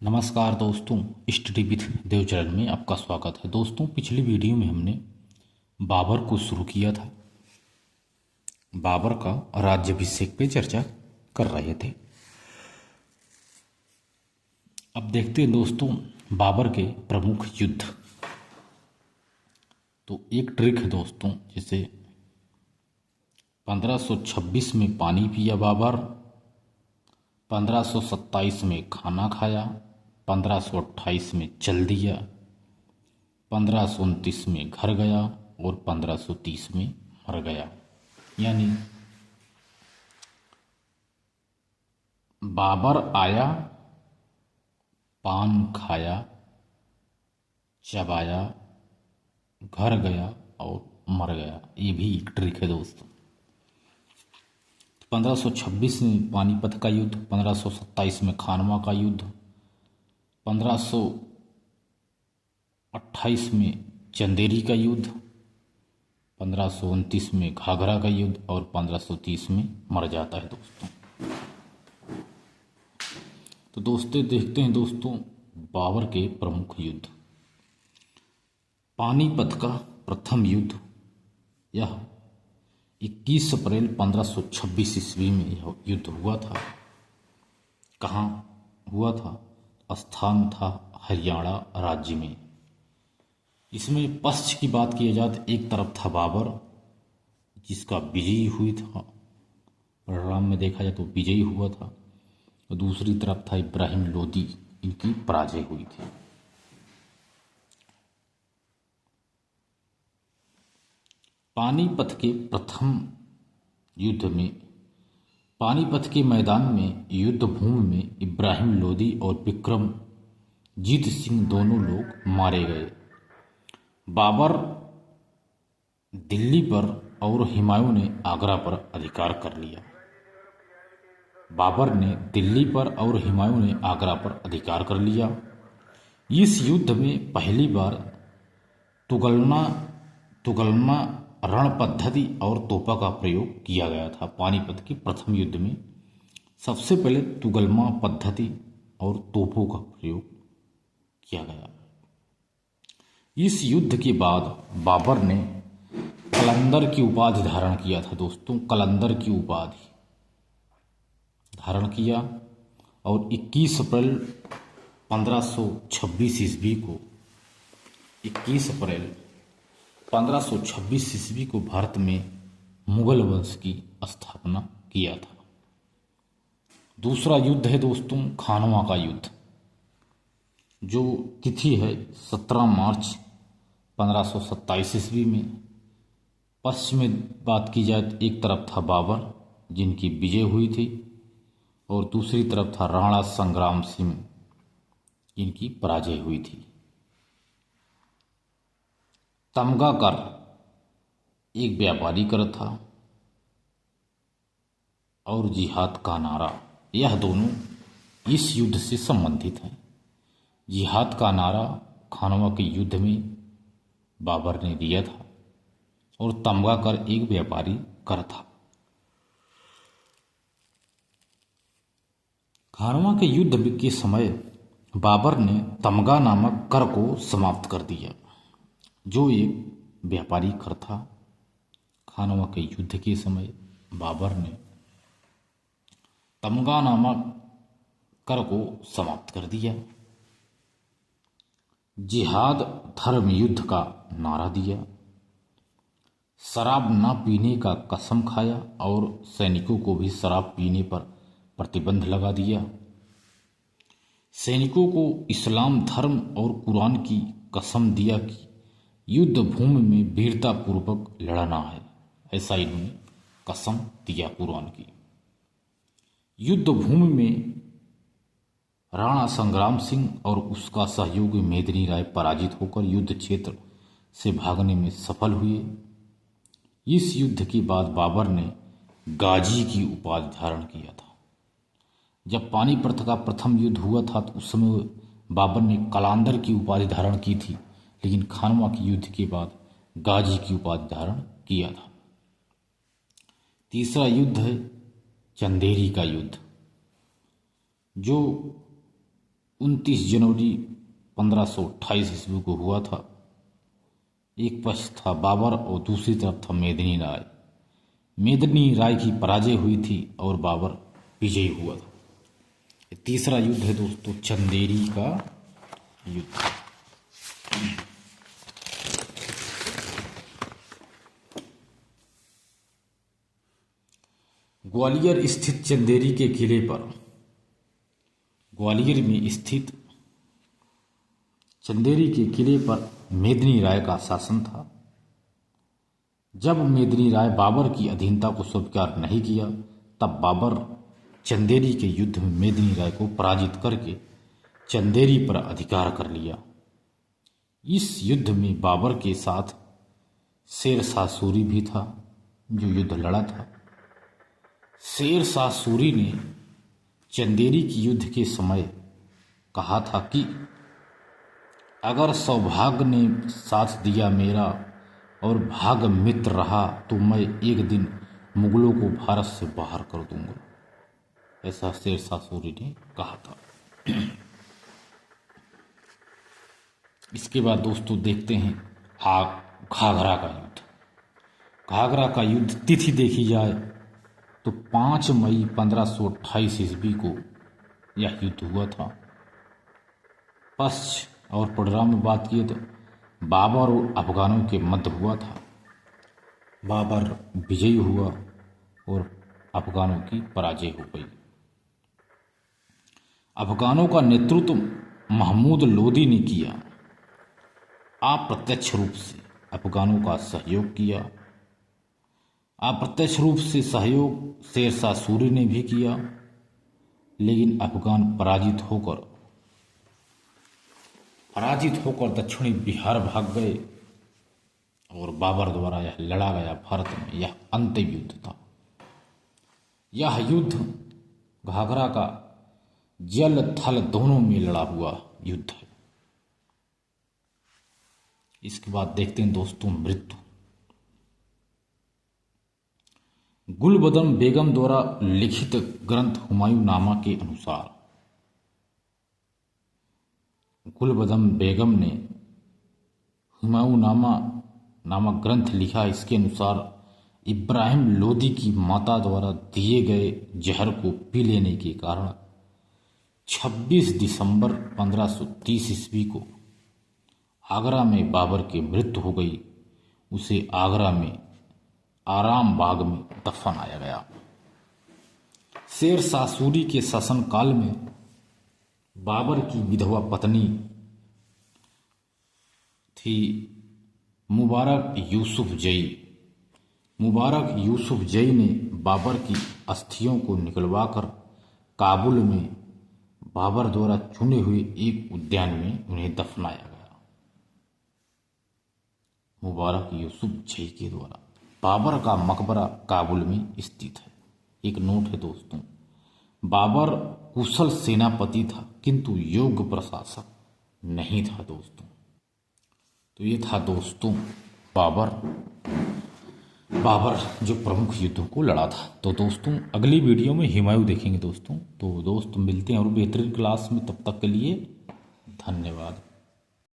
नमस्कार दोस्तों, study with Dev channel में आपका स्वागत है। दोस्तों, पिछली वीडियो में हमने बाबर को शुरू किया था। बाबर का राज्याभिषेक पे चर्चा कर रहे थे। अब देखते हैं दोस्तों बाबर के प्रमुख युद्ध। तो एक ट्रिक है दोस्तों, जैसे 1526 में पानी पिया बाबर, 1527 में खाना खाया, 1528 में चल दिया, 1529 में घर गया और 1530 में मर गया। यानी बाबर आया, पान खाया, चबाया, घर गया और मर गया। ये भी एक ट्रिक है दोस्तों। 1526 में पानीपत का युद्ध, 1527 में खानवा का युद्ध, 1528 में चंदेरी का युद्ध, 1529 में घाघरा का युद्ध और 1530 में मर जाता है दोस्तों। तो दोस्तों देखते हैं दोस्तों बाबर के प्रमुख युद्ध। पानीपत का प्रथम युद्ध, यह 21 अप्रैल 1526 ईस्वी में यह युद्ध हुआ था। कहाँ हुआ था? स्थान था हरियाणा राज्य में। इसमें पक्ष की बात की जाए तो एक तरफ था बाबर, जिसका विजयी हुई था, परिणाम में देखा जाए तो विजयी हुआ था, और दूसरी तरफ था इब्राहिम लोदी, इनकी पराजय हुई थी। पानीपत के प्रथम युद्ध में, पानीपत के मैदान में युद्ध भूमि में इब्राहिम लोदी और विक्रमजीत सिंह दोनों लोग मारे गए। बाबर दिल्ली पर और हुमायूं ने आगरा पर अधिकार कर लिया। बाबर ने दिल्ली पर और हुमायूं ने आगरा पर अधिकार कर लिया। इस युद्ध में पहली बार तुगलमा रण पद्धति और तोपा का प्रयोग किया गया था। पानीपत के प्रथम युद्ध में सबसे पहले तुगलमा पद्धति और तोपों का प्रयोग किया गया। इस युद्ध के बाद बाबर ने कलंदर की उपाधि धारण किया था दोस्तों। कलंदर की उपाधि धारण किया और 21 अप्रैल 1526 ईस्वी को 21 अप्रैल 1526 ईस्वी को भारत में मुगल वंश की स्थापना किया था। दूसरा युद्ध है दोस्तों खानवा का युद्ध, जो तिथि है 17 मार्च 1527 ईस्वी में। पश्चिम में बात की जाए तो एक तरफ था बाबर, जिनकी विजय हुई थी, और दूसरी तरफ था राणा संग्राम सिंह, जिनकी पराजय हुई थी। तमगा कर एक व्यापारी कर था और जिहाद का नारा, यह दोनों इस युद्ध से संबंधित हैं। जिहाद का नारा खानवा के युद्ध में बाबर ने दिया था और तमगा कर एक व्यापारी कर था। खानवा के युद्ध के समय बाबर ने तमगा नामक कर को समाप्त कर दिया, जो एक व्यापारी कर था। खानवा के युद्ध के समय बाबर ने तमगा नामक कर को समाप्त कर दिया। जिहाद धर्म युद्ध का नारा दिया। शराब न पीने का कसम खाया और सैनिकों को भी शराब पीने पर प्रतिबंध लगा दिया। सैनिकों को इस्लाम धर्म और कुरान की कसम दिया कि युद्ध भूमि में वीरता पूर्वक लड़ना है, ऐसा इन्होंने कसम दिया कुरान की। युद्ध भूमि में राणा संग्राम सिंह और उसका सहयोगी मेदिनी राय पराजित होकर युद्ध क्षेत्र से भागने में सफल हुए। इस युद्ध के बाद बाबर ने गाजी की उपाधि धारण किया था। जब पानीपत का प्रथम युद्ध हुआ था तो उस समय बाबर ने कलांदर की उपाधि धारण की थी, लेकिन खानवा के युद्ध के बाद गाजी की उपाधि धारण किया था। तीसरा युद्ध है चंदेरी का युद्ध, जो 21 अप्रैल 1526 ईस्वी में हुआ था। 21 अप्रैल 1526 ईस्वी को 21 अप्रैल 1526 ईस्वी को भारत में मुगल वंश की स्थापना की गई थी। 21 अप्रैल 1526 ईस्वी को भारत में मुगल वंश की स्थापना की गई थी। जो 29 जनवरी 1528 ईस्वी को हुआ था। एक पक्ष था बाबर और दूसरी तरफ था मेदिनी राय। मेदिनी राय की पराजय हुई थी और बाबर विजयी हुआ था। तीसरा युद्ध है दोस्तों चंदेरी का युद्ध। ग्वालियर स्थित चंदेरी के किले पर, ग्वालियर में स्थित चंदेरी के किले पर मेदिनी राय का शासन था। जब मेदिनी राय बाबर की अधीनता को स्वीकार नहीं किया, तब बाबर चंदेरी के युद्ध में मेदिनी राय को पराजित करके चंदेरी पर अधिकार कर लिया। इस युद्ध में बाबर के साथ शेर शाह सूरी भी था जो युद्ध लड़ा था। शेर शाह सूरी ने चंदेरी की युद्ध के समय कहा था कि अगर सौभाग्य ने साथ दिया मेरा और भाग्य मित्र रहा तो मैं एक दिन मुगलों को भारत से बाहर कर दूंगा, ऐसा शेर शाह सूरी ने कहा था। इसके बाद दोस्तों देखते हैं घाघरा का युद्ध। घाघरा का युद्ध तिथि देखी जाए तो 5 मई 1528 ईस्वी को यह युद्ध हुआ था। पश्च और परिणाम में बात किए तो बाबर और अफगानों के मध्य हुआ था। बाबर विजयी हुआ और अफगानों की पराजय हो गई। अफगानों का नेतृत्व महमूद लोदी ने किया। अप्रत्यक्ष रूप से अफगानों का सहयोग किया। अप्रत्यक्ष रूप से सहयोग शेर शाह सूरी ने भी किया, लेकिन अफगान पराजित होकर दक्षिणी बिहार भाग गए और बाबर द्वारा यह लड़ा गया भारत में। यह अंतिम युद्ध था। यह युद्ध घाघरा का जल थल दोनों में लड़ा हुआ युद्ध है। इसके बाद देखते हैं दोस्तों मृत्यु। गुलबदन बेगम द्वारा लिखित ग्रंथ हुमायूं नामा के अनुसार, गुलबदन बेगम ने हुमायूं नामा नामक ग्रंथ लिखा। इसके अनुसार इब्राहिम लोदी की माता द्वारा दिए गए जहर को पी लेने के कारण 26 दिसंबर 1530 ईस्वी को आगरा में बाबर की मृत्यु हो गई। उसे आगरा में आराम बाग में दफनाया गया। शेर शाह सूरी के शासनकाल में बाबर की विधवा पत्नी थी मुबारक यूसुफ जई। मुबारक यूसुफ जई ने बाबर की अस्थियों को निकलवाकर काबुल में बाबर द्वारा चुने हुए एक उद्यान में उन्हें दफनाया गया। मुबारक यूसुफ जई के द्वारा बाबर का मकबरा काबुल में स्थित है। एक नोट है दोस्तों, बाबर कुशल सेनापति था किंतु योग्य प्रशासक नहीं था दोस्तों। तो ये था दोस्तों बाबर जो प्रमुख युद्धों को लड़ा था। तो दोस्तों अगली वीडियो में हुमायूं देखेंगे दोस्तों। तो दोस्त मिलते हैं और बेहतरीन क्लास में, तब तक के लिए धन्यवाद।